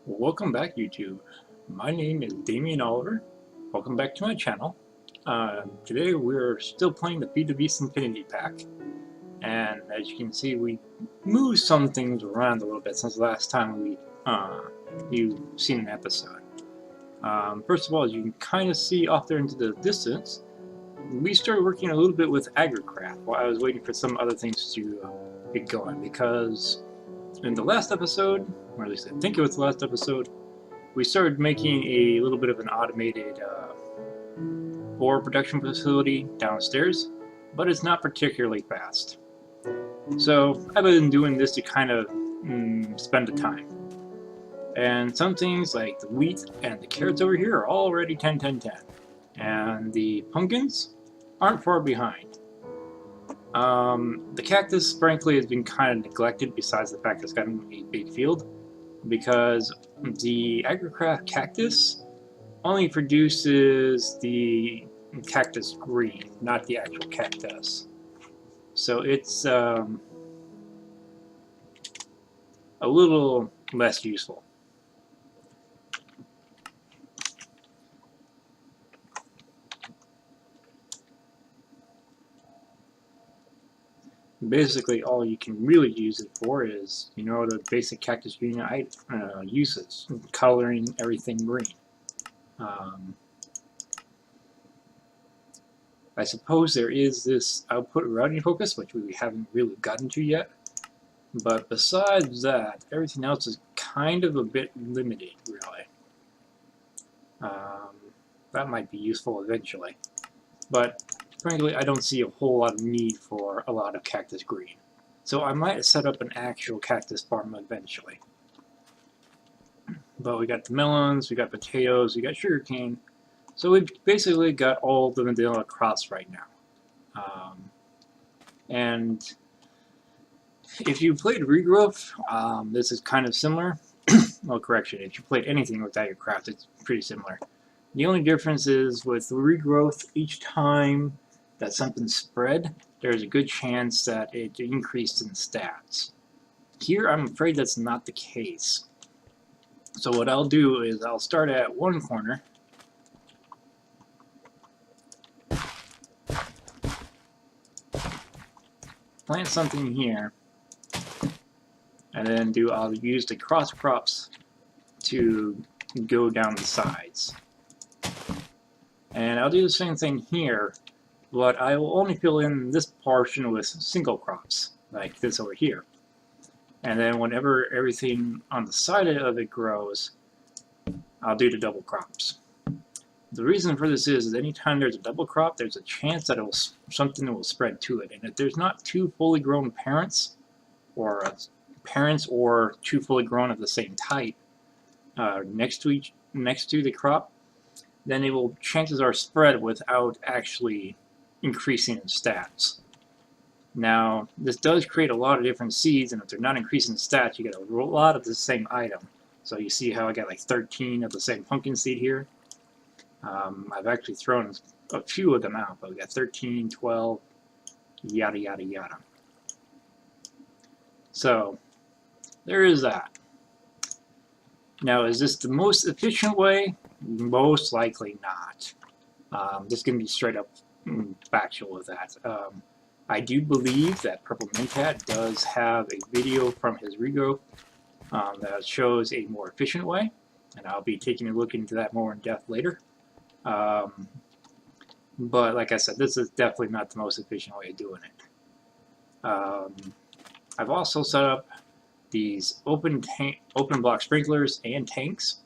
Welcome back, YouTube. My name is Damian Oliver. Welcome back to my channel. Today we're still playing the FTB Infinity pack, and as you can see, we moved some things around a little bit since the last time you've seen an episode. First of all, as you can kind of see off there into the distance, we started working a little bit with agricraft while I was waiting for some other things to get going, because in the last episode, or at least I think it was the last episode, we started making a little bit of an automated ore production facility downstairs, but it's not particularly fast. So I've been doing this to kind of spend the time. And some things like the wheat and the carrots over here are already 10-10-10. And the pumpkins aren't far behind. The cactus, frankly, has been kind of neglected besides the fact it's gotten a big field, because the agricraft cactus only produces the cactus green, not the actual cactus. So it's a little less useful. Basically, all you can really use it for is, the basic cactus green uses, coloring everything green. I suppose there is this output routing focus, which we haven't really gotten to yet. But besides that, everything else is kind of a bit limited, really. That might be useful eventually. But frankly, I don't see a whole lot of need for a lot of cactus green. So I might set up an actual cactus farm eventually. But we got the melons, we got potatoes, we got sugarcane. So we've basically got all the vanilla crops right now. And if you played Regrowth, this is kind of similar. Well, correction, if you played anything with agricraft, it's pretty similar. The only difference is with Regrowth, each time that something's spread, there's a good chance that it increased in stats. Here, I'm afraid that's not the case. So what I'll do is I'll start at one corner, plant something here, and then I'll use the cross crops to go down the sides. And I'll do the same thing here, but I will only fill in this portion with single crops, like this over here. And then whenever everything on the side of it grows, I'll do the double crops. The reason for this is anytime there's a double crop, there's a chance that something will spread to it. And if there's not two fully grown parents, or two fully grown of the same type next to the crop, then chances are spread without actually increasing in stats. Now, this does create a lot of different seeds, and if they're not increasing stats, you get a lot of the same item. So you see how I got like 13 of the same pumpkin seed here. I've actually thrown a few of them out, but we got 13, 12, yada yada yada. So there is that. Now, is this the most efficient way? Most likely not. Just going to be straight up factual with that. I do believe that Purple Mintat does have a video from his regrowth that shows a more efficient way, and I'll be taking a look into that more in depth later. But like I said, this is definitely not the most efficient way of doing it. I've also set up these open block sprinklers and tanks,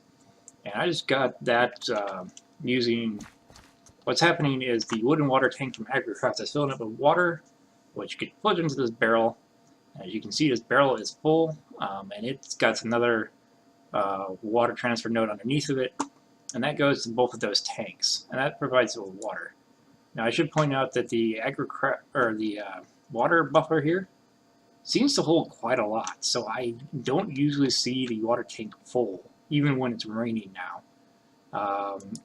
and I just got that using. What's happening is the wood and water tank from agricraft is filling up with water, which gets put into this barrel. As you can see, this barrel is full, and it's got another water transfer node underneath of it, and that goes to both of those tanks, and that provides it with water. Now, I should point out that the water buffer here seems to hold quite a lot, so I don't usually see the water tank full, even when it's raining now.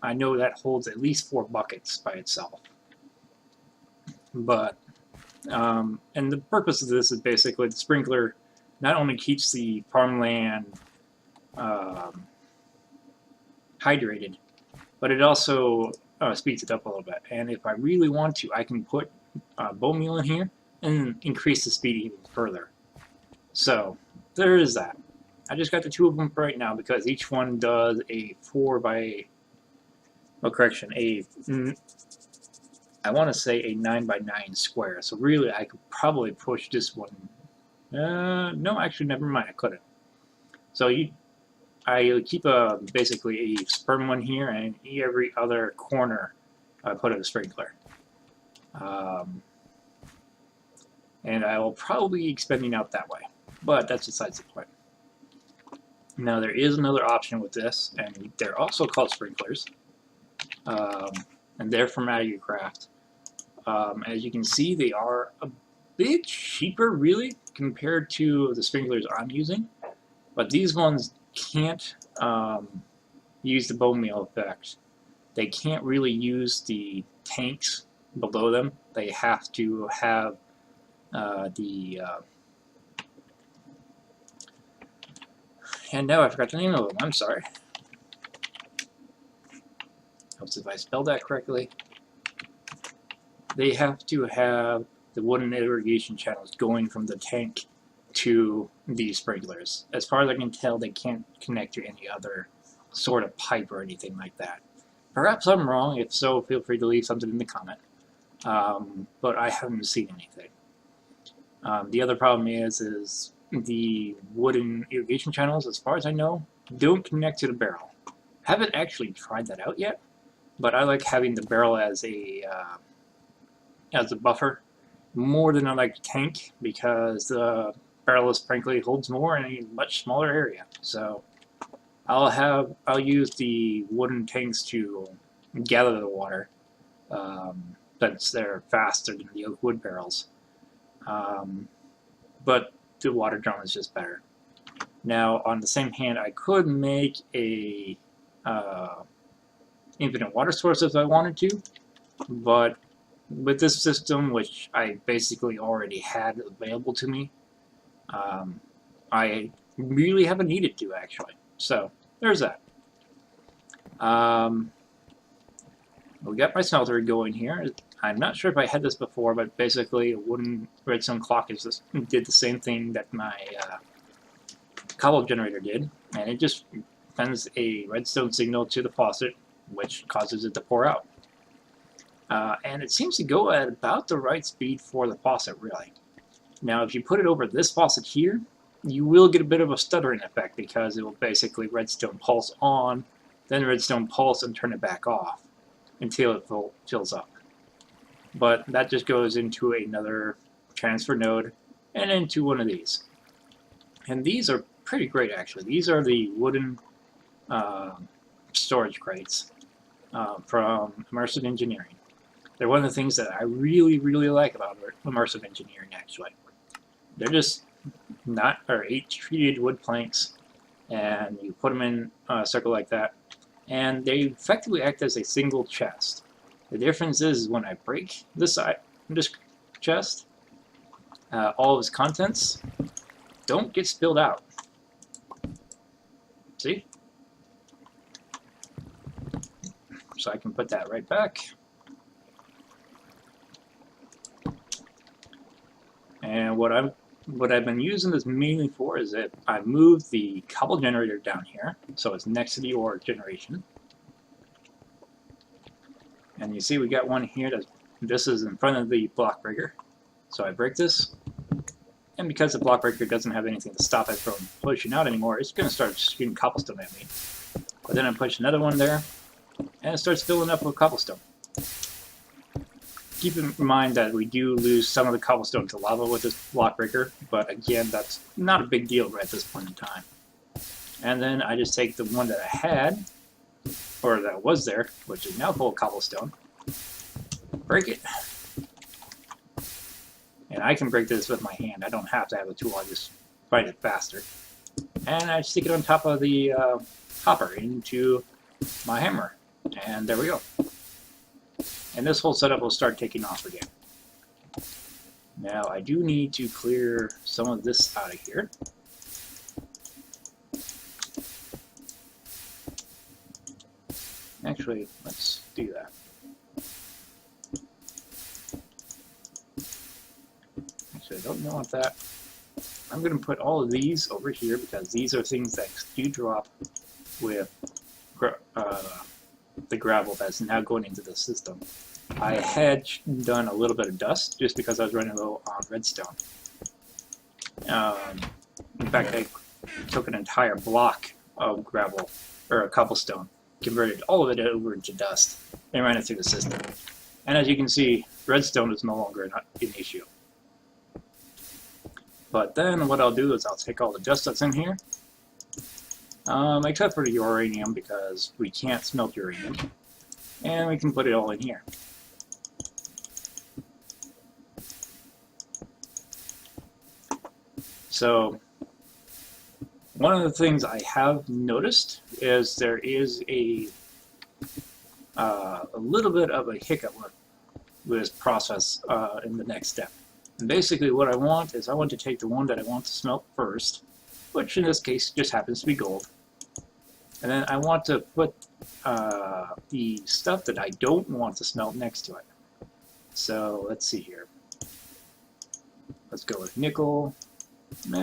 I know that holds at least 4 buckets by itself. But, and the purpose of this is basically the sprinkler not only keeps the farmland hydrated, but it also speeds it up a little bit. And if I really want to, I can put bone meal in here and increase the speed even further. So there is that. I just got the 2 of them for right now because each one does a 4 by, well, correction, I want to say a 9 by 9 square. So really, I could probably push this one. No, actually, never mind. I couldn't. So I keep basically a sperm one here, and every other corner I put a sprinkler. And I will probably be expanding out that way, but that's besides the point. Now there is another option with this, and they're also called sprinklers, and they're from agricraft. As you can see, they are a bit cheaper, really, compared to the sprinklers I'm using, but these ones can't use the bone meal effect. They can't really use the tanks below them. They have to have and now I forgot the name of them. I'm sorry. Helps if I spelled that correctly. They have to have the wooden irrigation channels going from the tank to the sprinklers. As far as I can tell, they can't connect to any other sort of pipe or anything like that. Perhaps I'm wrong. If so, feel free to leave something in the comment. But I haven't seen anything. The other problem is the wooden irrigation channels, as far as I know, don't connect to the barrel. Haven't actually tried that out yet, but I like having the barrel as a buffer more than I like the tank, because the barrel frankly holds more in a much smaller area. So I'll use the wooden tanks to gather the water, since they're faster than the oak wood barrels. But the water drum is just better. Now, on the same hand, I could make a infinite water source if I wanted to, but with this system, which I basically already had available to me, I really haven't needed to, actually. So there's that. We got my smelter going here. I'm not sure if I had this before, but basically a wooden redstone clock did the same thing that my cobble generator did, and it just sends a redstone signal to the faucet, which causes it to pour out. And it seems to go at about the right speed for the faucet, really. Now, if you put it over this faucet here, you will get a bit of a stuttering effect, because it will basically redstone pulse on, then redstone pulse and turn it back off until it fills up. But that just goes into another transfer node and into one of these. And these are pretty great, actually. These are the wooden storage crates from Immersive Engineering. They're one of the things that I really, really like about Immersive Engineering, actually. They're just 8 treated wood planks, and you put them in a circle like that, and they effectively act as a single chest. The difference is when I break this chest, all of its contents don't get spilled out. See? So I can put that right back. And what I've been using this mainly for is that I moved the cobble generator down here, so it's next to the ore generation. And you see we got one here this is in front of the block breaker. So I break this, and because the block breaker doesn't have anything to stop it from pushing out anymore, it's going to start shooting cobblestone at me. But then I push another one there, and it starts filling up with cobblestone. Keep in mind that we do lose some of the cobblestone to lava with this block breaker, but again, that's not a big deal right at this point in time. And then I just take the one that I had, or that was there, which is now full of cobblestone, break it, and I can break this with my hand. I don't have to have a tool, I just find it faster. And I stick it on top of the hopper into my hammer, and there we go. And this whole setup will start taking off again. Now I do need to clear some of this out of here. Actually, let's do that. Actually, I don't want that. I'm going to put all of these over here because these are things that do drop with the gravel that's now going into the system. I had done a little bit of dust just because I was running low on redstone. In fact, I took an entire block of gravel, or a cobblestone, converted all of it over into dust, and ran it through the system. And as you can see, redstone is no longer an issue. But then what I'll do is I'll take all the dust that's in here, except for the uranium because we can't smelt uranium, and we can put it all in here. So one of the things I have noticed is there is a little bit of a hiccup with this process in the next step. And basically what I want is I want to take the one that I want to smelt first, which in this case just happens to be gold. And then I want to put the stuff that I don't want to smelt next to it. So let's see here. Let's go with nickel.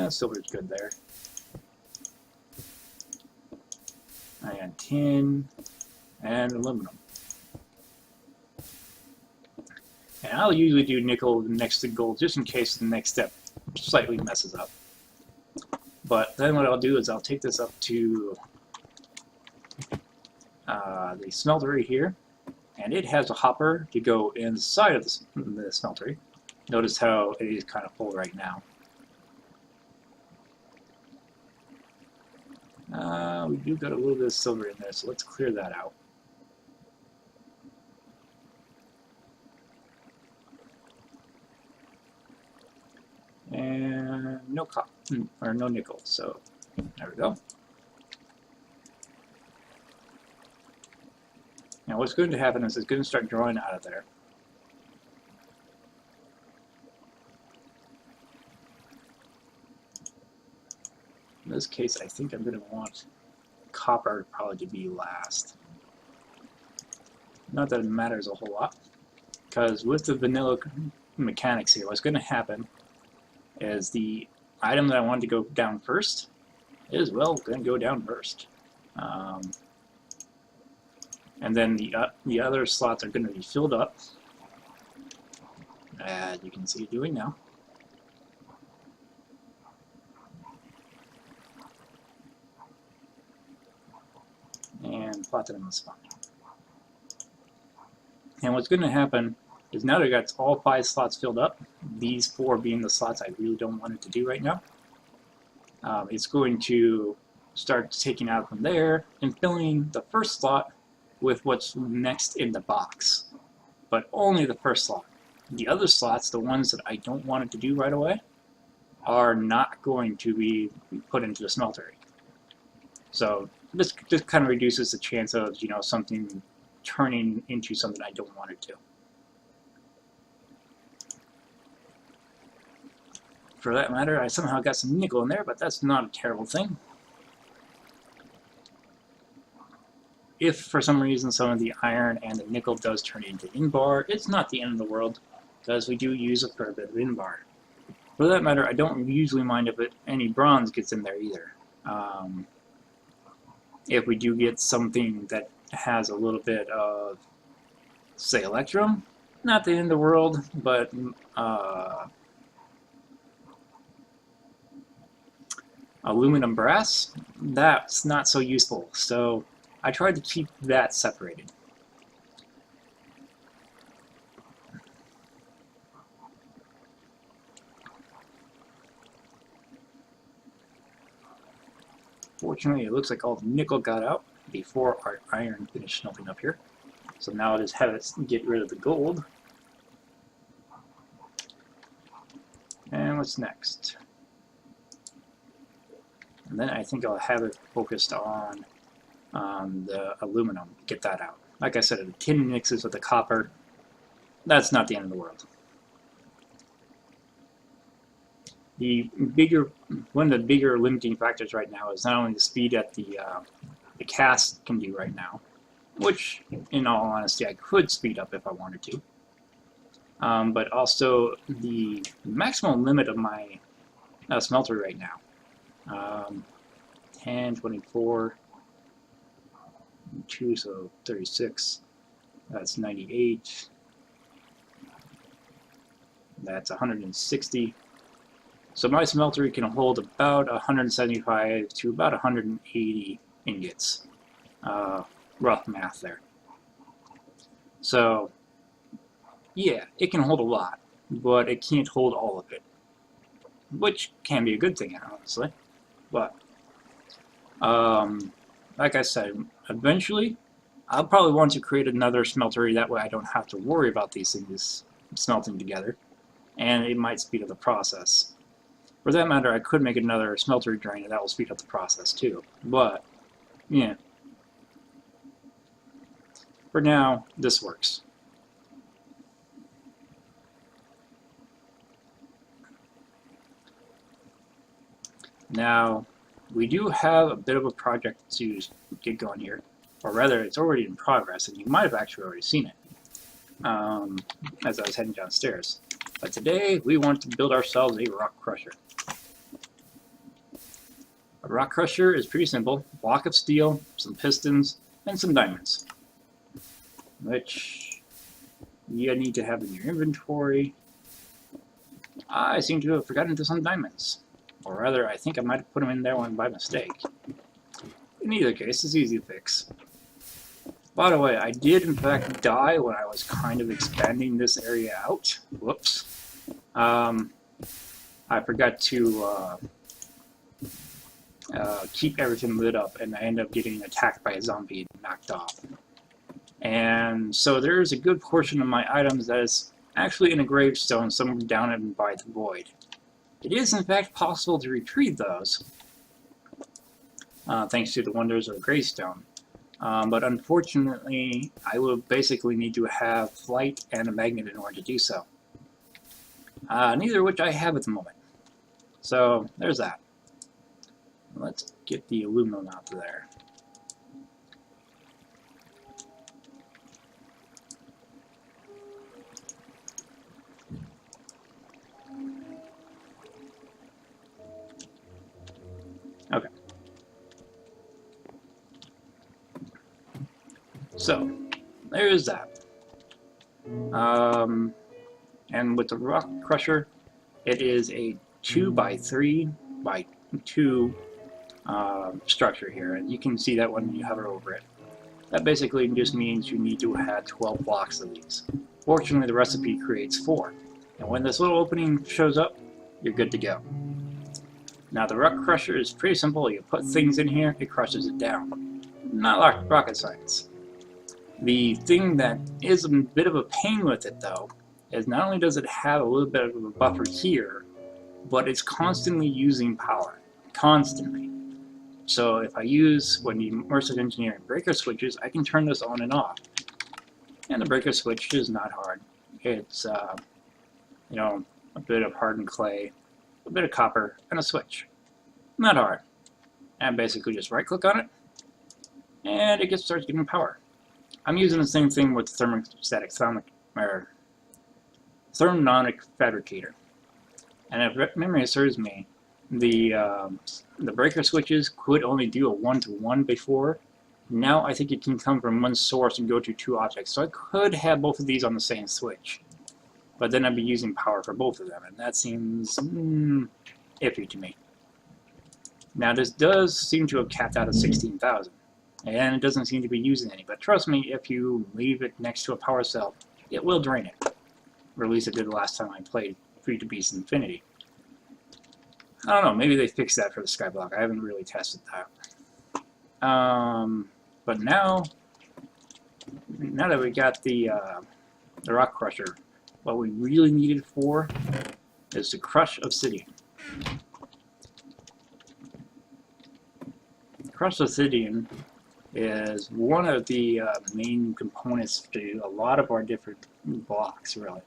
Silver's good there. And tin and aluminum. And I'll usually do nickel next to gold just in case the next step slightly messes up. But then what I'll do is I'll take this up to the smeltery here, and it has a hopper to go inside of the smeltery. Notice how it is kind of full right now. We do got a little bit of silver in there, so let's clear that out. And no no nickel, so there we go. Now what's going to happen is it's going to start drawing out of there. In this case, I think I'm going to want copper probably to be last. Not that it matters a whole lot, because with the vanilla mechanics here, what's going to happen is the item that I wanted to go down first is, well, going to go down first. And then the other slots are going to be filled up, as you can see it doing now. And platinum is fine. And what's going to happen is now that I got all 5 slots filled up, these 4 being the slots I really don't want it to do right now, it's going to start taking out from there and filling the first slot with what's next in the box, but only the first slot. The other slots, the ones that I don't want it to do right away, are not going to be put into the smeltery. So this kind of reduces the chance of, you know, something turning into something I don't want it to. For that matter, I somehow got some nickel in there, but that's not a terrible thing. If for some reason some of the iron and the nickel does turn into inbar, it's not the end of the world, because we do use a fair bit of inbar. For that matter, I don't usually mind if any bronze gets in there either. If we do get something that has a little bit of, say, electrum, not the end of the world, but aluminum brass, that's not so useful. So I tried to keep that separated. Fortunately, it looks like all the nickel got out before our iron finished smelting up here. So now I just have it get rid of the gold. And what's next? And then I think I'll have it focused on the aluminum, get that out. Like I said, the tin mixes with the copper, that's not the end of the world. One of the bigger limiting factors right now is not only the speed that the cast can do right now, which, in all honesty, I could speed up if I wanted to. But also the maximum limit of my smelter right now. 10, 24, 2, so 36. That's 98. That's 160. So my smelter can hold about 175 to about 180 ingots. Rough math there. So, yeah, it can hold a lot, but it can't hold all of it. Which can be a good thing, honestly. But, like I said, eventually, I'll probably want to create another smeltery. That way I don't have to worry about these things smelting together. And it might speed up the process. For that matter, I could make another smeltery drain, and that will speed up the process too. But, yeah. For now, this works. Now, we do have a bit of a project to get going here. Or rather, it's already in progress, and you might have actually already seen it as I was heading downstairs. But today, we want to build ourselves a rock crusher. A rock crusher is pretty simple. A block of steel, some pistons, and some diamonds. Which you need to have in your inventory. I seem to have forgotten to some diamonds. Or rather, I think I might have put them in there one by mistake. In either case, it's easy to fix. By the way, I did in fact die when I was kind of expanding this area out. Whoops. I forgot to keep everything lit up, and I ended up getting attacked by a zombie and knocked off. And so there's a good portion of my items that is actually in a gravestone somewhere down and by the void. It is in fact possible to retrieve those, thanks to the wonders of a gravestone. But unfortunately, I will basically need to have flight and a magnet in order to do so. Neither of which I have at the moment. So there's that. Let's get the aluminum out of there. Okay. So, there's that. And with the rock crusher, it is a 2x3 by 2 structure here, and you can see that when you hover over it. That basically just means you need to have 12 blocks of these. Fortunately, the recipe creates 4, and when this little opening shows up, you're good to go. Now, the rock crusher is pretty simple. You put things in here, it crushes it down. Not like rocket science. The thing that is a bit of a pain with it, though, is not only does it have a little bit of a buffer here, but it's constantly using power. Constantly. So if I use, when the immersive engineering breaker switches, I can turn this on and off. And the breaker switch is not hard. It's, you know, a bit of hardened clay, a bit of copper, and a switch. Not hard. And basically just right-click on it, and it starts getting power. I'm using the same thing with the thermonic fabricator. And if memory serves me, the breaker switches could only do a 1-to-1 before. Now I think it can come from one source and go to 2 objects. So I could have both of these on the same switch. But then I'd be using power for both of them, and that seems iffy to me. Now this does seem to have capped out at 16,000. And it doesn't seem to be using any, but trust me, if you leave it next to a power cell, it will drain it. Or at least it did the last time I played FTB Infinity. I don't know, maybe they fixed that for the Skyblock. I haven't really tested that. But now that we got the rock crusher, what we really needed for is to crush Obsidian. Crushed Obsidian is one of the main components to a lot of our different blocks, really.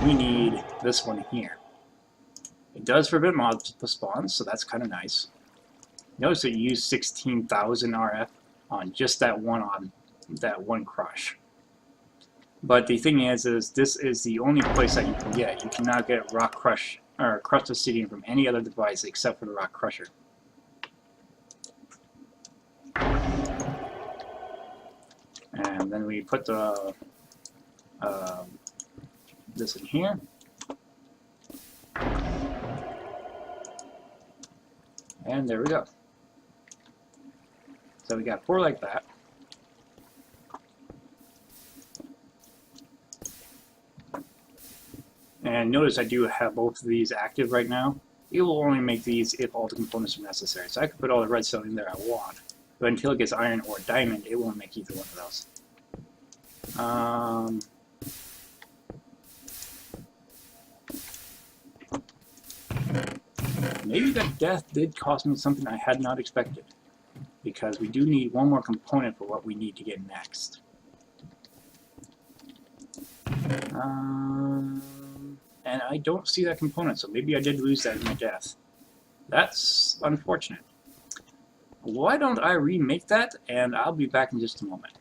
We need this one here. It does forbid mob spawns, so that's kind of nice. Notice it used 16,000 RF. on just that one crush. But the thing is this is the only place that you can get. You cannot get rock crush or crushed obsidian from any other device except for the rock crusher. And then we put the this in here. And there we go. So we got 4 like that. And notice I do have both of these active right now. It will only make these if all the components are necessary. So I could put all the redstone in there I want, but until it gets iron or diamond, it won't make either one of those. Maybe that death did cost me something I had not expected, because we do need one more component for what we need to get next. And I don't see that component, so maybe I did lose that in my death. That's unfortunate. Why don't I remake that, and I'll be back in just a moment.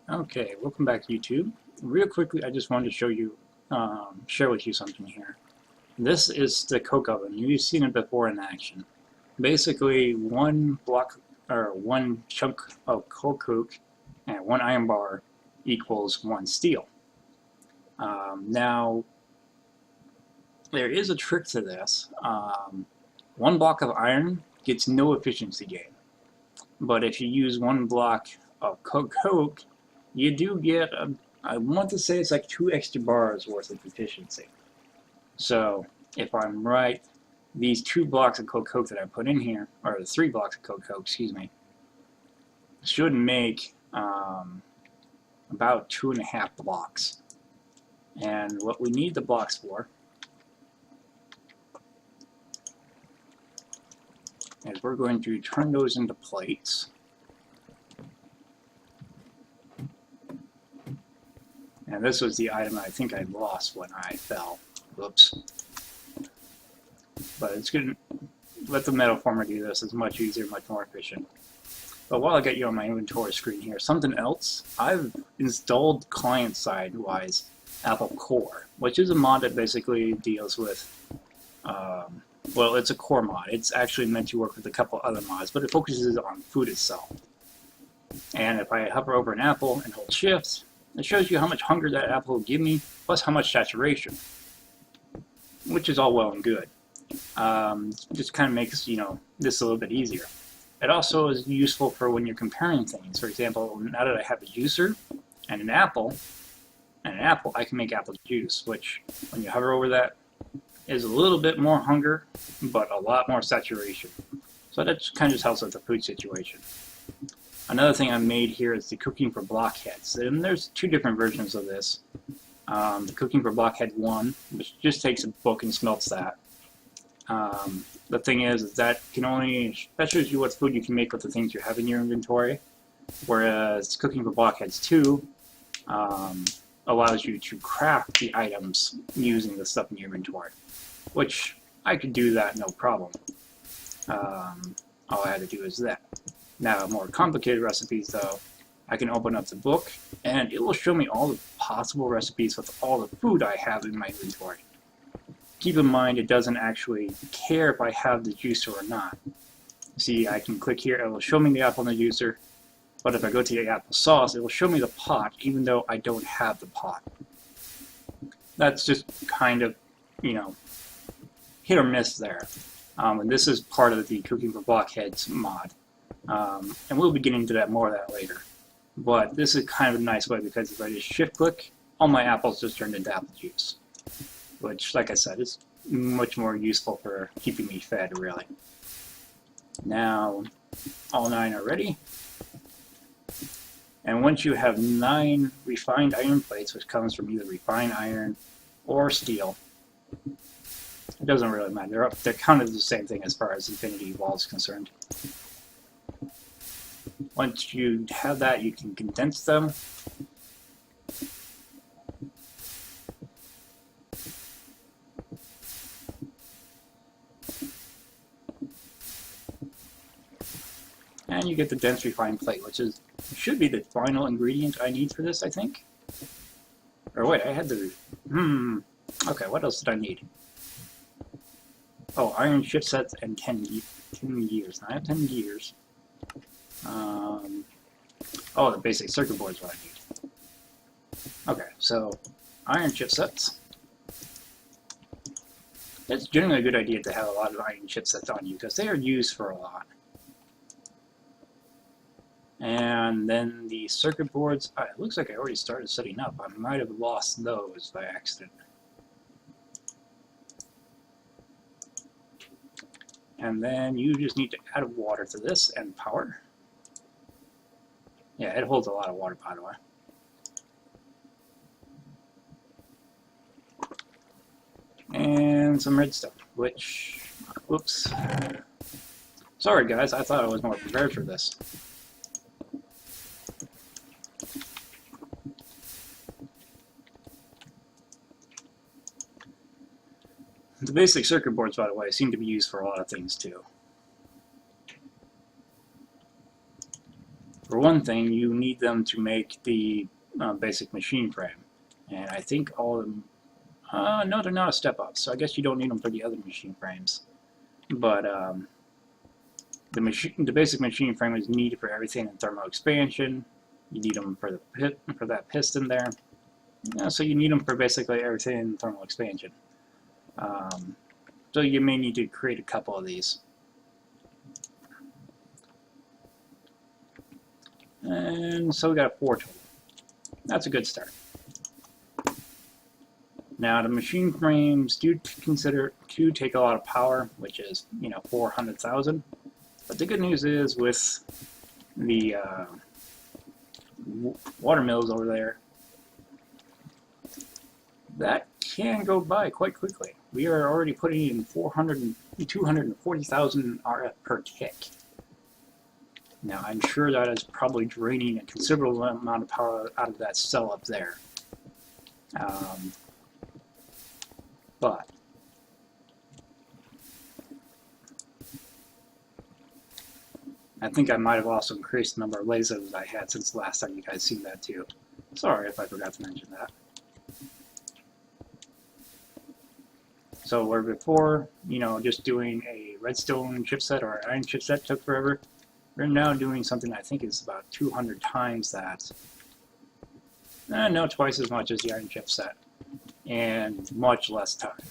Okay, welcome back YouTube. Real quickly, I just wanted to show you, share with you something here. This is the coke oven. You've seen it before in action. Basically, one block or one chunk of coke and 1 iron bar equals 1 steel. Now, there is a trick to this. 1 block of iron gets no efficiency gain, but if you use 1 block of coke, you do get, I want to say it's like 2 extra bars worth of efficiency. So, if I'm right, these 2 blocks of coke that I put in here, or the 3 blocks of coke, excuse me, should make about 2.5 blocks. And what we need the blocks for is we're going to turn those into plates. And this was the item I think I lost when I fell. Whoops. But it's going to let the metal former do this. It's much easier, much more efficient. But while I get you on my inventory screen here, something else, I've installed client-side wise Apple Core, which is a mod that basically deals with, well, it's a core mod. It's actually meant to work with a couple other mods, but it focuses on food itself. And if I hover over an apple and hold shift, it shows you how much hunger that apple will give me, plus how much saturation, which is all well and good. Just kind of makes, you know, this a little bit easier. It also is useful for when you're comparing things. For example, now that I have a juicer and an apple, I can make apple juice, which when you hover over that is a little bit more hunger, but a lot more saturation. So that kind of just helps with the food situation. Another thing I made here is the cooking for blockheads, and there's 2 different versions of this. The cooking for blockhead 1, which just takes a book and smelts that. The thing is that can only, that shows you what food you can make with the things you have in your inventory. whereas cooking for blockheads 2 allows you to craft the items using the stuff in your inventory, which I could do that no problem. All I had to do is that. Now, more complicated recipes, though, I can open up the book, and it will show me all the possible recipes with all the food I have in my inventory. Keep in mind, it doesn't actually care if I have the juicer or not. See, I can click here, it will show me the apple in the juicer, but if I go to the apple sauce, it will show me the pot, even though I don't have the pot. That's just kind of, hit or miss there. And this is part of the Cooking for Blockheads mod. And we'll be getting into that more of that later. But this is kind of a nice way because if I just shift click, all my apples just turned into apple juice. Which, like I said, is much more useful for keeping me fed, really. Now, all 9 are ready. And once you have 9 refined iron plates, which comes from either refined iron or steel, it doesn't really matter. They're kind of the same thing as far as Infinity Evolved is concerned. Once you have that, you can condense them. And you get the dense refined plate, which should be the final ingredient I need for this, I think. Or wait, I had the... Okay, what else did I need? Oh, iron chipsets and 10 gears. I have 10 gears. Oh, the basic circuit board is what I need. Okay, so iron chipsets. It's generally a good idea to have a lot of iron chipsets on you because they are used for a lot. And then the circuit boards, it looks like I already started setting up. I might have lost those by accident. And then you just need to add water to this and power. Yeah, it holds a lot of water, by the way. And some redstone, which, whoops. Sorry guys, I thought I was more prepared for this. The basic circuit boards, by the way, seem to be used for a lot of things too. For one thing, you need them to make the basic machine frame. And I think all of them... no, they're not a step up, so I guess you don't need them for the other machine frames. But the basic machine frame is needed for everything in thermal expansion. You need them for that piston there. So you need them for basically everything in thermal expansion. So you may need to create a couple of these. And so we got 4 total. That's a good start. Now the machine frames do take a lot of power, which is 400,000. But the good news is with the water mills over there, that can go by quite quickly. We are already putting in 240,000 RF per tick. Now I'm sure that is probably draining a considerable amount of power out of that cell up there. But I think I might have also increased the number of lasers I had since the last time you guys seen that too. Sorry if I forgot to mention that. So where before, just doing a redstone chipset or an iron chipset took forever, we're now doing something I think is about 200 times that. No, twice as much as the iron chipset, and much less time.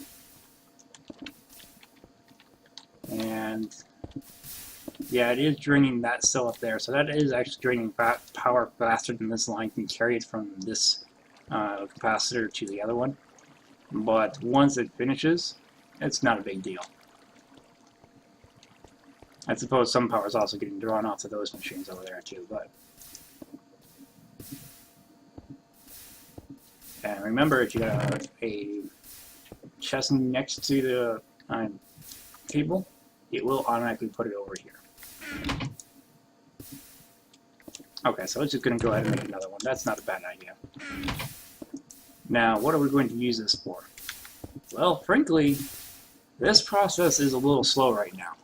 And yeah, it is draining that cell up there, so that is actually draining power faster than this line can carry it from this capacitor to the other one. But once it finishes, it's not a big deal. I suppose some power is also getting drawn off of those machines over there too, but... And remember, if you got a chest next to the table, it will automatically put it over here. Okay, so it's just going to go ahead and make another one. That's not a bad idea. Now, what are we going to use this for? Well, frankly, this process is a little slow right now.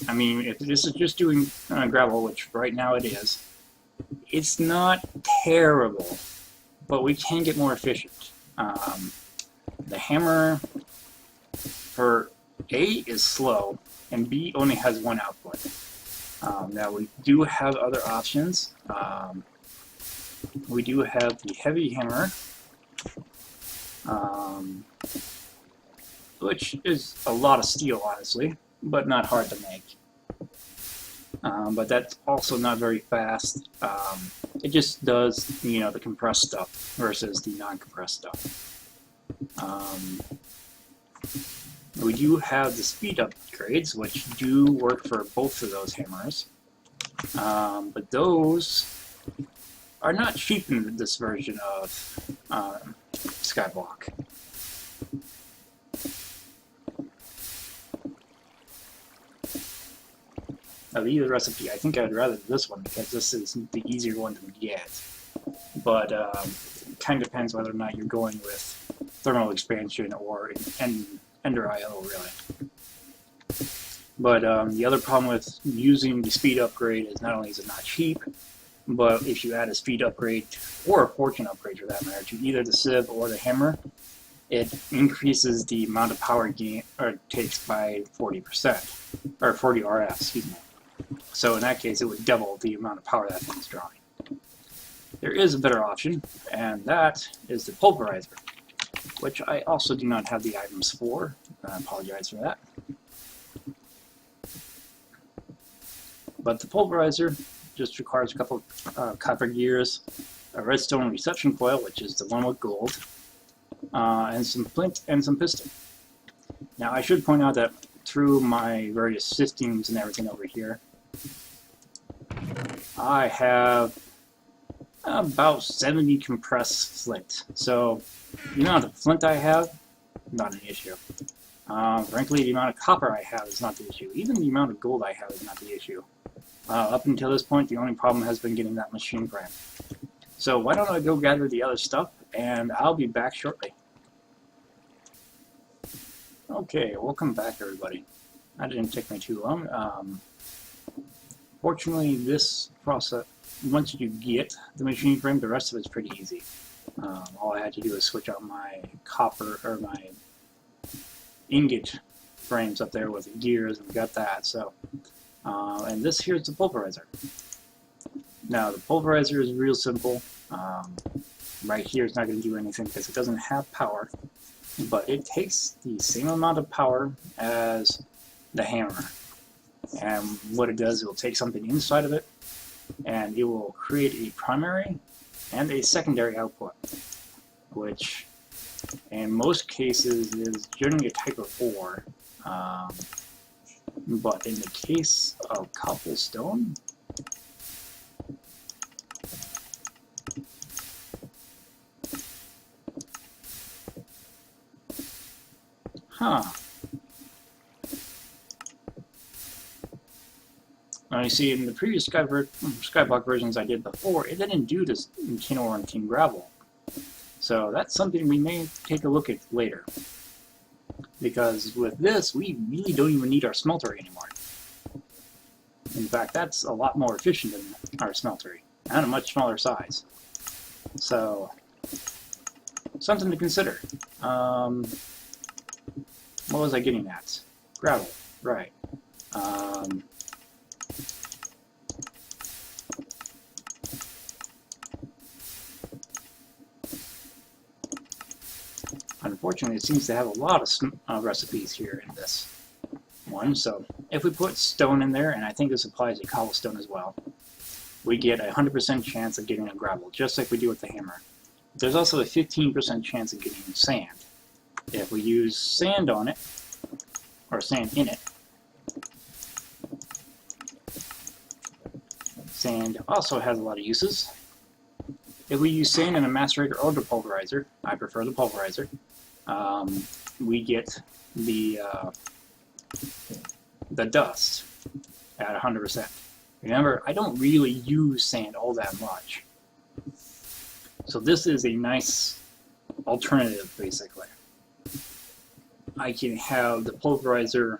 I mean, if this is just doing gravel, which right now it is, it's not terrible, but we can get more efficient. The hammer for A is slow, and B only has one output. Now we do have other options. We do have the heavy hammer, which is a lot of steel, honestly, but not hard to make. But that's also not very fast. It just does, the compressed stuff versus the non-compressed stuff. We do have the speed upgrades, which do work for both of those hammers. But those are not cheap in this version of Skyblock. Now, the recipe, I think I'd rather this one because this is the easier one to get. But it kind of depends whether or not you're going with thermal expansion or Ender IO, really. But the other problem with using the speed upgrade is not only is it not cheap, but if you add a speed upgrade or a fortune upgrade for that matter to either the sieve or the hammer, it increases the amount of power gain or it takes by 40%, or 40 RF, excuse me. So in that case, it would double the amount of power that thing's drawing. There is a better option, and that is the pulverizer, which I also do not have the items for. I apologize for that. But the pulverizer just requires a couple of copper gears, a redstone reception coil, which is the one with gold, and some flint and some piston. Now I should point out that through my various systems and everything over here, I have about 70 compressed flint. So the amount of flint I have, not an issue. Frankly, the amount of copper I have is not the issue. Even the amount of gold I have is not the issue. Up until this point, the only problem has been getting that machine frame. So why don't I go gather the other stuff, and I'll be back shortly. Okay, welcome back, everybody. That didn't take me too long. Fortunately, this process, once you get the machine frame, the rest of it's pretty easy. All I had to do is switch out my copper, or my ingot frames up there with the gears, and we got that. So, and this here's the pulverizer. Now, the pulverizer is real simple. Right here it's not going to do anything because it doesn't have power, but it takes the same amount of power as the hammer. And what it does, it will take something inside of it, and it will create a primary and a secondary output, which in most cases is generally a type of ore. But in the case of cobblestone, Now you see, in the previous Skyblock versions I did before, it didn't do this in tin ore and tin gravel. So that's something we may take a look at later. Because with this, we really don't even need our smeltery anymore. In fact, that's a lot more efficient than our smeltery, and a much smaller size. So, something to consider. What was I getting at? Gravel, right. Unfortunately, it seems to have a lot of recipes here in this one. So if we put stone in there, and I think this applies to cobblestone as well, we get a 100% chance of getting a gravel, just like we do with the hammer. There's also a 15% chance of getting sand. If we use sand on it, or sand in it, sand also has a lot of uses. If we use sand in a macerator or the pulverizer, I prefer the pulverizer, we get the dust at 100%. Remember, I don't really use sand all that much. So this is a nice alternative, basically. I can have the pulverizer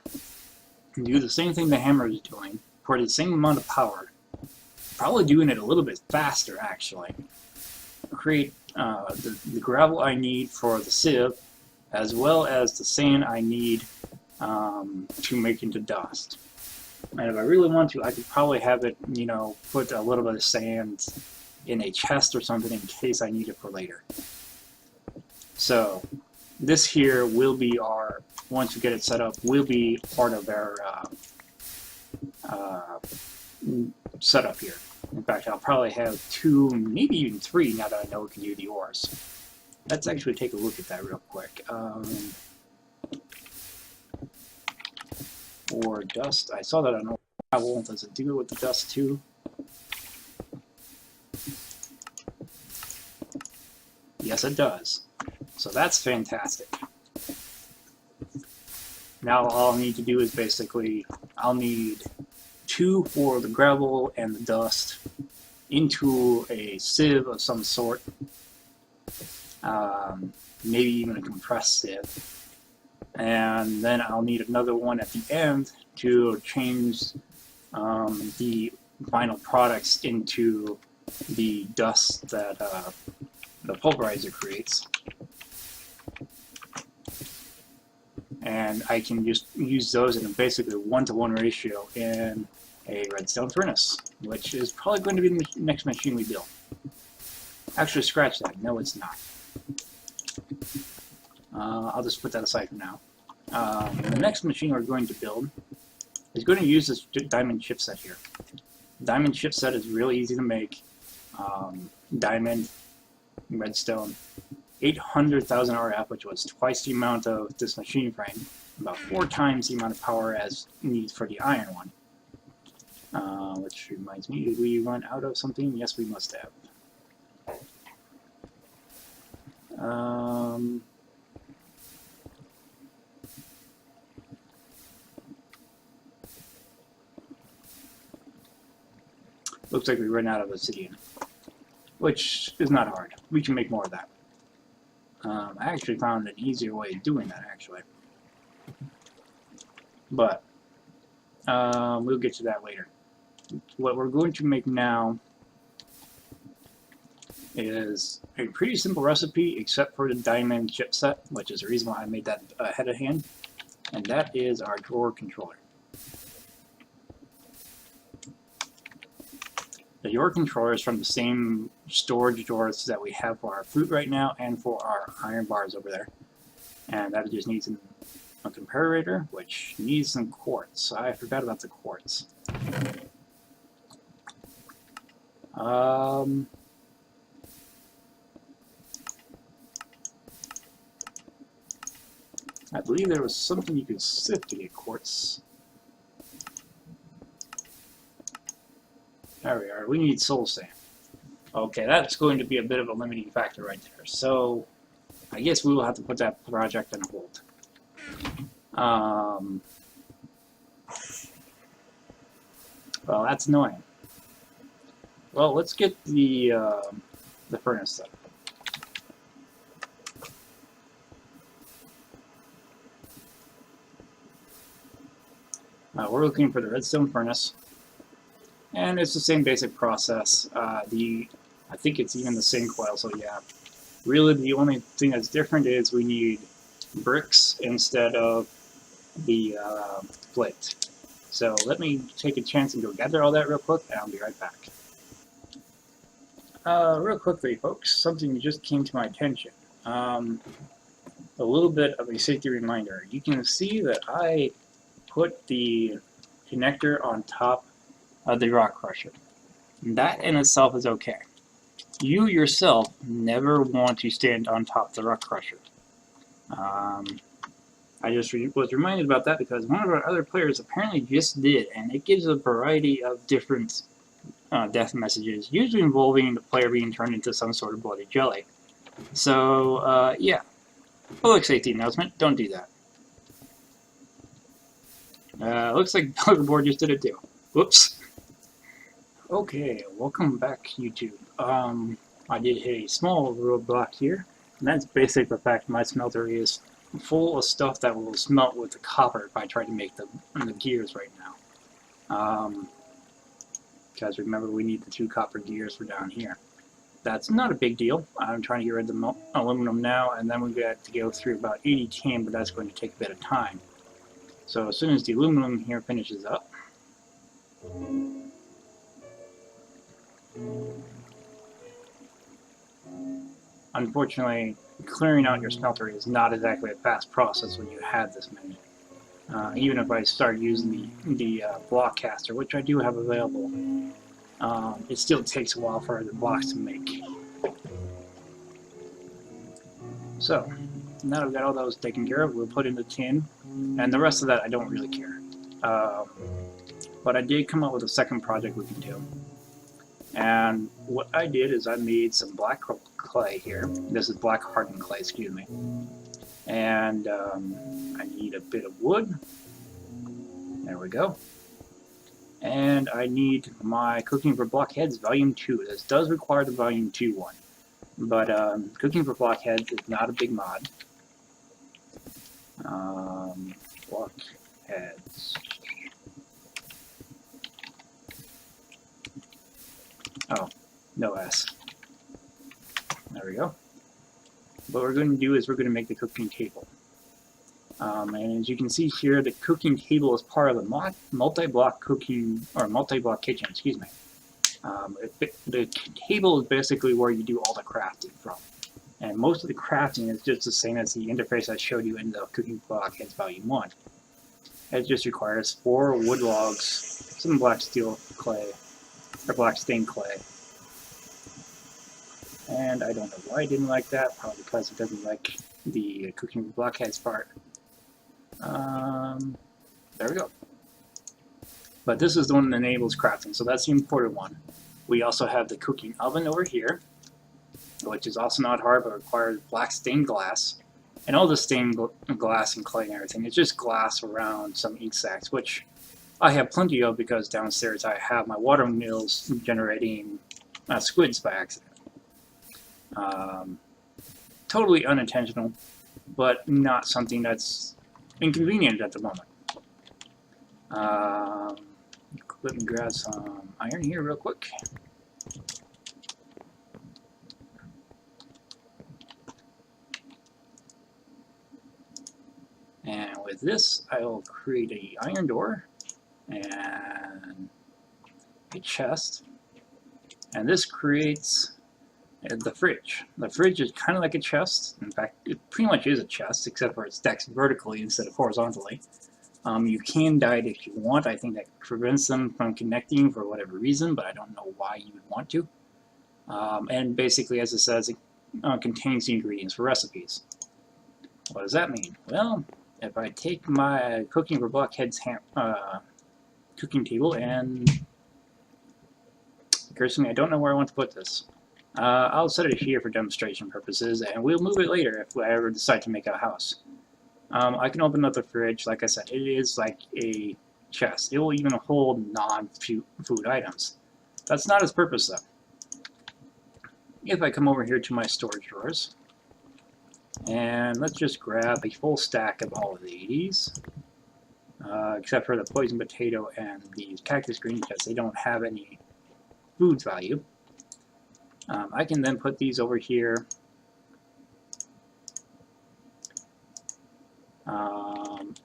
do the same thing the hammer is doing for the same amount of power. Probably doing it a little bit faster, actually. Create the gravel I need for the sieve, as well as the sand I need to make into dust. And if I really want to, I could probably have it, you know, put a little bit of sand in a chest or something in case I need it for later. So this here will be our, once we get it set up, will be part of our setup here. In fact, I'll probably have 2, maybe even 3 now that I know we can do the ores. Let's actually take a look at that real quick. Or dust. I saw that on gravel. Does it do it with the dust too? Yes, it does. So that's fantastic. Now all I'll need to do is basically, I'll need 2 for the gravel and the dust into a sieve of some sort. Maybe even a compressed sieve. And then I'll need another one at the end to change the final products into the dust that the pulverizer creates. And I can just use those in a basically 1-to-1 ratio in a redstone furnace, which is probably going to be the next machine we build. Actually, scratch that. No, it's not. I'll just put that aside for now. The next machine we're going to build is going to use this diamond chipset here. Diamond chipset is really easy to make. Diamond, redstone, 800,000 RF, which was twice the amount of this machine frame, about 4 times the amount of power as needed for the iron one. Which reminds me, did we run out of something? Yes, we must have. Looks like we ran out of obsidian, which is not hard. We can make more of that. I actually found an easier way of doing that, actually. But we'll get to that later. What we're going to make now is a pretty simple recipe, except for the diamond chipset, which is the reason why I made that ahead of hand, and that is our drawer controller. The drawer controller is from the same storage drawers that we have for our fruit right now and for our iron bars over there. And that just needs a comparator, which needs some quartz. I forgot about the quartz. I believe there was something you could sift to get quartz. There we are. We need soul sand. Okay, that's going to be a bit of a limiting factor right there. So, I guess we will have to put that project on hold. Well, that's annoying. Well, let's get the furnace set. We're looking for the redstone furnace. And it's the same basic process. I think it's even the same coil, so yeah. Really, the only thing that's different is we need bricks instead of the plate. So let me take a chance and go gather all that real quick, and I'll be right back. Real quickly, folks, something just came to my attention. A little bit of a safety reminder. You can see that I put the connector on top of the rock crusher. That in itself is okay. You yourself never want to stand on top of the rock crusher. I just was reminded about that because one of our other players apparently just did, and it gives a variety of different death messages, usually involving the player being turned into some sort of bloody jelly. So, yeah. Public safety announcement, don't do that. Looks like the board just did it too. Whoops. Okay, welcome back, YouTube. I did hit a small roadblock here, and that's basically the fact my smelter is full of stuff that will smelt with the copper if I try to make the gears right now. Because remember, we need the 2 copper gears for down here. That's not a big deal. I'm trying to get rid of the aluminum now, and then we've got to go through about 80 tin, but that's going to take a bit of time. So as soon as the aluminum here finishes up, unfortunately, clearing out your smelter is not exactly a fast process when you have this many. Even if I start using the block caster, which I do have available, it still takes a while for the blocks to make. So, now that we've got all those taken care of, we'll put in the tin, and the rest of that I don't really care. But I did come up with a second project we can do. And what I did is I made some black clay here. This is black hardened clay, excuse me. And I need a bit of wood. There we go. And I need my Cooking for Blockheads Volume 2. This does require the Volume 2 one. But Cooking for Blockheads is not a big mod. Blockheads. Oh, no S. There we go. What we're going to do is we're going to make the cooking table. And as you can see here, the cooking table is part of the multi-block cooking, or multi-block kitchen, excuse me. The table is basically where you do all the crafting from. And most of the crafting is just the same as the interface I showed you in the Cooking Blockheads Volume 1. It just requires 4 wood logs, some black steel clay, or black stained clay. And I don't know why I didn't like that, probably because it doesn't like the Cooking Blockheads part. There we go. But this is the one that enables crafting, so that's the important one. We also have the cooking oven over here, which is also not hard, but requires black stained glass. And all the stained glass and clay and everything, it's just glass around some ink sacs, which I have plenty of because downstairs I have my water mills generating squids by accident. Totally unintentional, but not something that's inconvenient at the moment. Let me grab some iron here real quick. And with this, I will create a iron door and a chest. And this creates the fridge. The fridge is kind of like a chest. In fact, it pretty much is a chest, except for it stacks vertically instead of horizontally. You can die it if you want. I think that prevents them from connecting for whatever reason, but I don't know why you would want to. And basically, as it says, it contains the ingredients for recipes. What does that mean? Well, if I take my Cooking for Blockheads cooking table and... Cursing, I don't know where I want to put this. I'll set it here for demonstration purposes, and we'll move it later if I ever decide to make a house. I can open up the fridge. Like I said, it is like a chest. It will even hold non-food items. That's not its purpose, though. If I come over here to my storage drawers, and let's just grab a full stack of all of these, except for the poison potato and the cactus green, because they don't have any food value. I can then put these over here.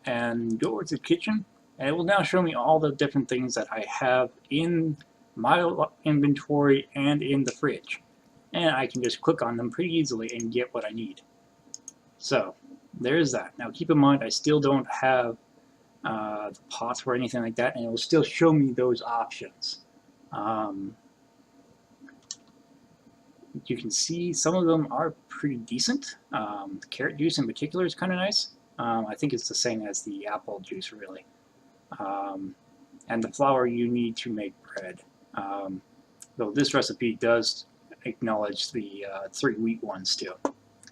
And go over to the kitchen, and it will now show me all the different things that I have in my inventory and in the fridge. And I can just click on them pretty easily and get what I need. So, there's that. Now keep in mind, I still don't have the pots or anything like that, and it will still show me those options. You can see some of them are pretty decent. The carrot juice in particular is kind of nice. I think it's the same as the apple juice, really. And the flour you need to make bread. Though this recipe does acknowledge the 3 wheat ones too.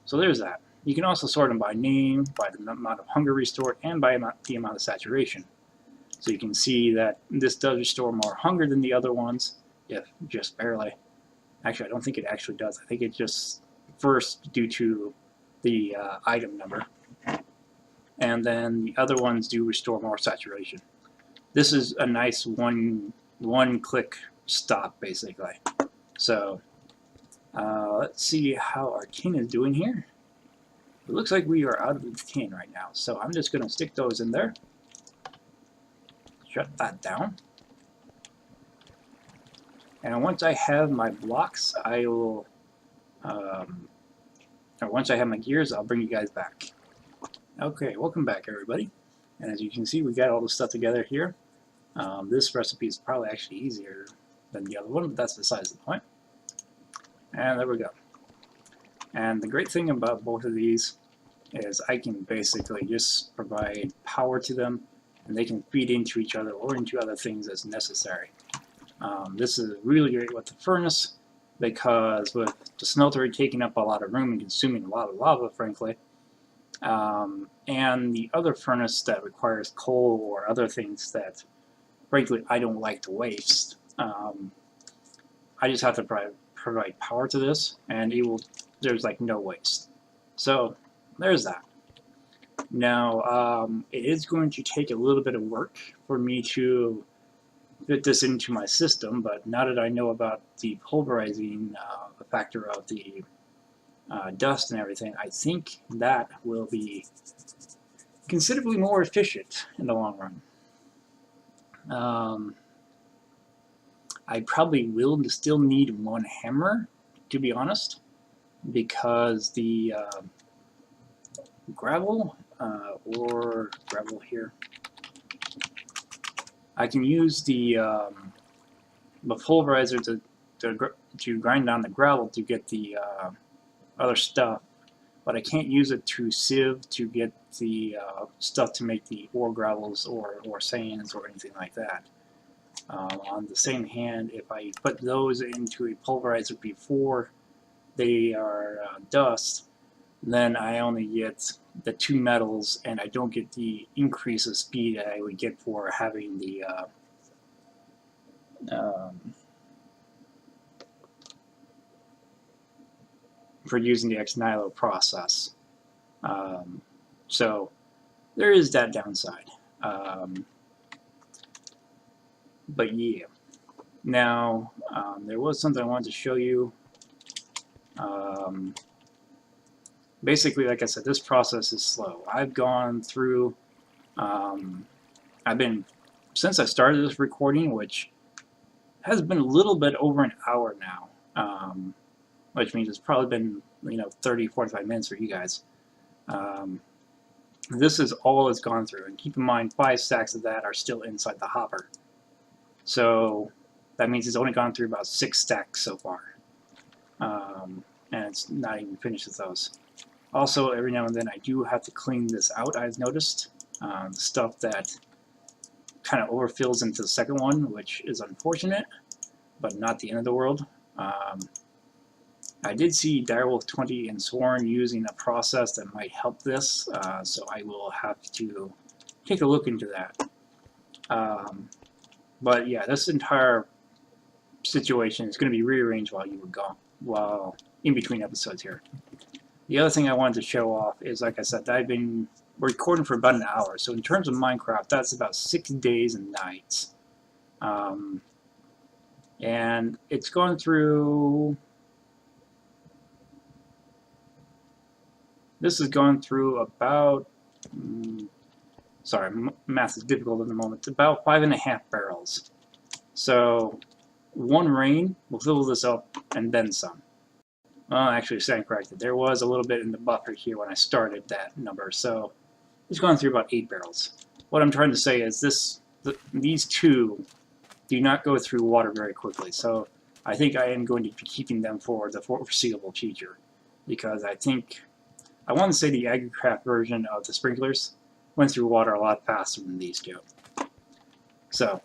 So there's that. You can also sort them by name, by the amount of hunger restored, and by the amount of saturation. So you can see that this does restore more hunger than the other ones, if just barely. Actually, I don't think it actually does. I think it just first due to the item number, and then the other ones do restore more saturation. This is a nice one-click stop, basically. So let's see how our tin is doing here. It looks like we are out of the tin right now, so I'm just going to stick those in there. Shut that down. And once I have my blocks, I will, or once I have my gears, I'll bring you guys back. Okay, welcome back, everybody. And as you can see, we got all the stuff together here. This recipe is probably actually easier than the other one, but that's besides the point. And there we go. And the great thing about both of these is I can basically just provide power to them, and they can feed into each other or into other things as necessary. This is really great with the furnace, because with the smelter taking up a lot of room and consuming a lot of lava, frankly, and the other furnace that requires coal or other things that, frankly, I don't like to waste, I just have to provide power to this, and there's like no waste. So there's that. Now, it is going to take a little bit of work for me to fit this into my system, but now that I know about the pulverizing factor of the dust and everything, I think that will be considerably more efficient in the long run. I probably will still need one hammer, to be honest, because the gravel or gravel here, I can use the pulverizer to grind down the gravel to get the other stuff, but I can't use it to sieve to get the stuff to make the ore gravels or sands or anything like that. On the same hand, if I put those into a pulverizer before they are dust, then I only get the two metals, and I don't get the increase of speed that I would get for having the for using the ex nihilo process. So there is that downside. But yeah. Now, there was something I wanted to show you. Basically, like I said, this process is slow. I've gone through, since I started this recording, which has been a little bit over an hour now, which means it's probably been, 30, 45 minutes for you guys. This is all it's gone through, and keep in mind 5 stacks of that are still inside the hopper. So that means it's only gone through about 6 stacks so far, and it's not even finished with those. Also, every now and then I do have to clean this out, I've noticed. The stuff that kind of overfills into the second one, which is unfortunate, but not the end of the world. I did see Direwolf 20 and Sworn using a process that might help this, so I will have to take a look into that. But yeah, this entire situation is going to be rearranged while you were gone, while in between episodes here. The other thing I wanted to show off is, like I said, I've been recording for about an hour. So in terms of Minecraft, that's about 6 days and nights. And it's gone through... This has gone through about... sorry, math is difficult at the moment. It's about 5.5 barrels. So 1 rain will fill this up and then some. Well, actually, stand corrected. There was a little bit in the buffer here when I started that number, so it's gone through about 8 barrels. What I'm trying to say is these two do not go through water very quickly, so I think I am going to be keeping them for the foreseeable future, because I want to say the agricraft version of the sprinklers went through water a lot faster than these two. So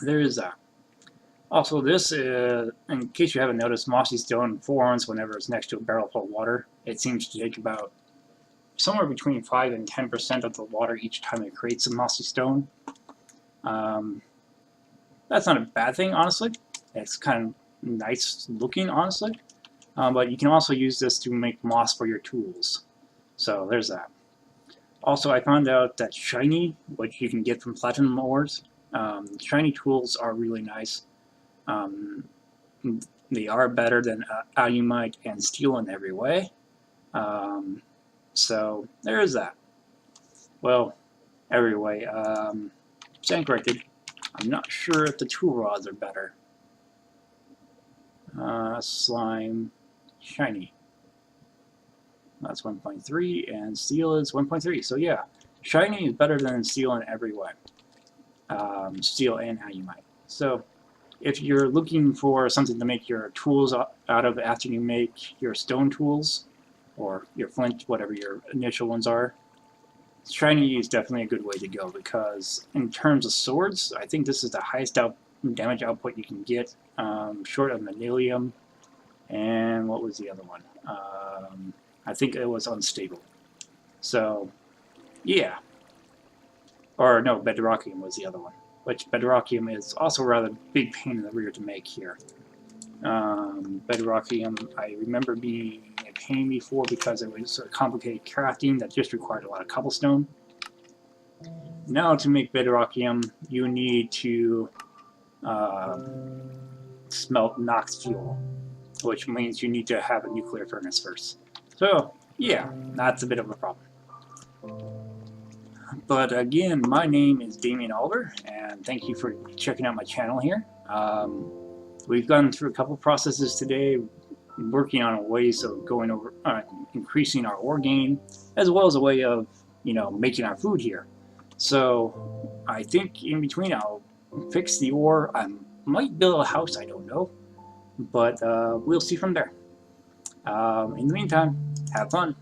there is that. Also, this, in case you haven't noticed, mossy stone forms whenever it's next to a barrel full of water. It seems to take about somewhere between 5 and 10% of the water each time it creates a mossy stone. That's not a bad thing, honestly. It's kind of nice looking, honestly. But you can also use this to make moss for your tools. So there's that. Also, I found out that shiny, which you can get from platinum ores, shiny tools are really nice. Um, they are better than alumite and steel in every way. So there is that. Well, every way. Stand corrected. I'm not sure if the tool rods are better. Slime, shiny. That's 1.3, and steel is 1.3. So yeah, shiny is better than steel in every way. Steel and alumite. So if you're looking for something to make your tools out of after you make your stone tools, or your flint, whatever your initial ones are, shiny is definitely a good way to go, because in terms of swords, I think this is the highest damage output you can get, short of Manilium, and what was the other one? I think it was unstable. So, yeah. Or no, Bedrockium was the other one, which Bedrockium is also a rather big pain in the rear to make here. Bedrockium, I remember being a pain before because it was a complicated crafting that just required a lot of cobblestone. Now to make Bedrockium, you need to smelt Nox fuel, which means you need to have a nuclear furnace first. So, yeah, that's a bit of a problem. But again, my name is Damien Oliver, and thank you for checking out my channel here. We've gone through a couple processes today, working on ways of going over, increasing our ore gain, as well as a way of, making our food here. So I think in between I'll fix the ore. I might build a house, I don't know, but we'll see from there. In the meantime, have fun.